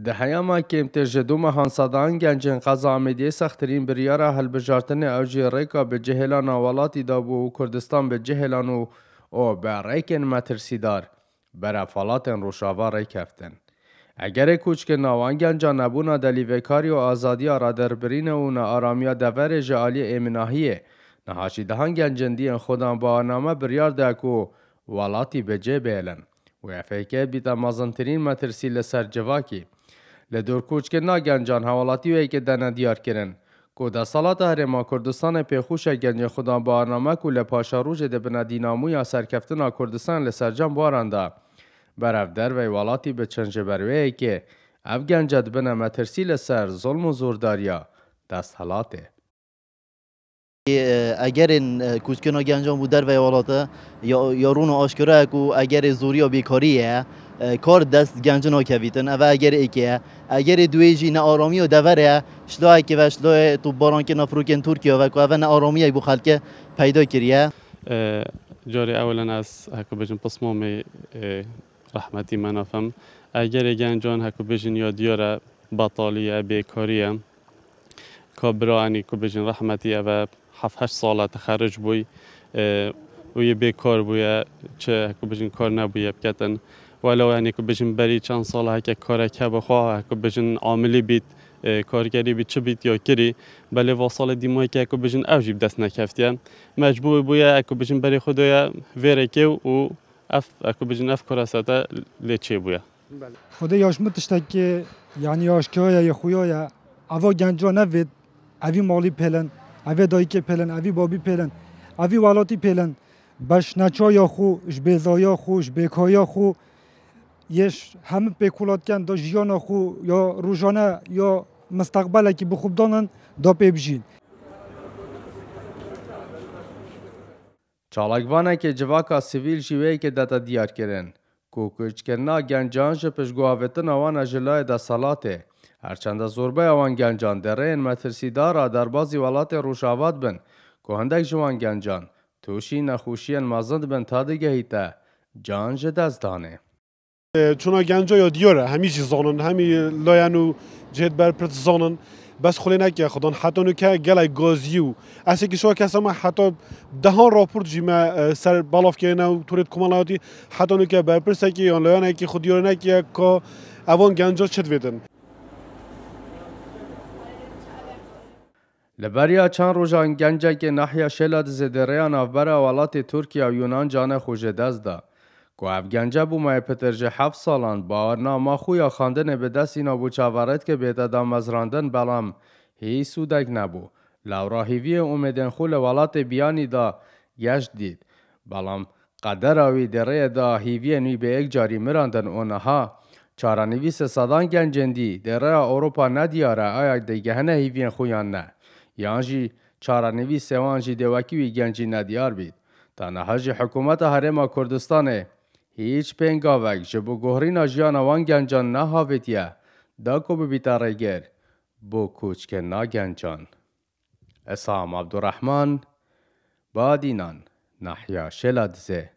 لدهیاما که امتجدوم هانسادان گنجن قضامدی سخترین بریاره هلبجارتن اوجی ریکا به جهلان آوالاتی دابو و کردستان به جهلان و به ریکن مترسیدار برافالاتن روشاوا ریک هفتن. اگر کوچک ناوان گنجا نبونا دلیوکاری و آزادی را در برین و نا آرامیا دور جالی ایمناهیه نهاشی دهان گنجندی خودان با نامه بریار دکو والاتی به جه بیلن. و افیکه بیتا مازنترین مترسی لسر جواکی. لدور کوچک ناگنجان حوالاتی وی که دنه دیار کرن. که دا سالات هرما کردستان پیخوش گنج خودان با نامه که لپاشا روژ ده بنا دیناموی سرکفتنا کردستان لسر جان بارانده. برف در وی والاتی به چنج بروی که اف گنجد بنا مترسی لسر ظلم و زورداریا دست حالاته. اگر کوچکنا گنجان بود در ویالاته یارون آشکاره کو اگر زوری و بیکاریه کار دست گنجنا کویتن و اگر ایکه اگر دویجی نه آرامی و دوره شلای که و شلای تو باران که نفروکن ترکیه و کو نه آرامی بو خلک پیدا کریه جاری اولا از هکو بجن پسمام رحمتی منافم اگر گنجان هکو بجن یا دیاره بطالیه بیکاریه کابرانی کو بجن رحمتی و 7-8 ساله تخرج بوی و یه بیکار بویه چه هکو بجن کار نبویه بکتن ولو یعنی که بجن بری چند ساله هک کار که بخواه هکو بجن عاملی بیت کارگری بیت چه بیت یا کری بله واصل دیمایی که هکو بجن اوجیب دست نکفتیه مجبور بویه هکو بجن بری خدایا ویره که و هکو بجن اف کارسته لیچه بویه خدا یاشمتشته که یعنی آشکای یا خویا اوا گنجا نوید اوی مالی پلن اوی دایکی پلن اوی بابی پلن اوی والاتی پلن باش نچایا خو بیزایا خو بیکایا خو یش همه پیکولات کن دا جیانا خو یا روزانه یا مستقبل که بخوب دانن دا پیبجین چالاکوانه که جواکا سیویل جیوهی که داتا دیار کرن کوکوچ کرنا گنجان جپشگوهاوتن آوان جلای دا سالاته هرچند زوربه آوان گنجان درین مترسیدارا در بازی ولات روشاوات بن که هندک جوان گنجان توشی نخوشین مازند بن تا دیگه هیتا جان جدست دانه چون گنجا یا دیاره همی چی زانن همی لاینو جهت بر پرت زانن بس خلی نکه خودان حتی نکه گلای گازیو اصلا که شو کسا ما حتی دهان راپورت جیمه سر بالاف که نه تورید کمالاتی حتی نکه بر پرت که یا لاینه که خودیاره نکه که اوان گنجا چت ویدن لبریا چند روزان گنجه که ناحیه شلد زدریان افبر ولات ترکیه و یونان جانه خوش دست دا. که اف گنجه بو مای پترجه 7 سالان باورنا ما خویا خواندن به دست اینا بو چاورد که بیت دا مزراندن بلام هی سودک نبو. لورا هیوی اومدن خول ولات بیانی دا گشت دید. بلام قدر آوی دره دا هیوی نوی به یک جاری مراندن اونها چارانویس صدان گنجندی دره اروپا ندیاره آیا دیگهنه هیوین خویان نه. یانجی چارانوی سوانجی دوکیوی گنجی ندیار بید. تا نهاج حکومت هرما کردستانه هیچ پنگاوک جبو گوهرین جیان وان گنجان نهاویتیه دا کو ببیتاره گر بو کوچک نا گنجان. اسام عبدالرحمن بادینان ناحیه شلدزه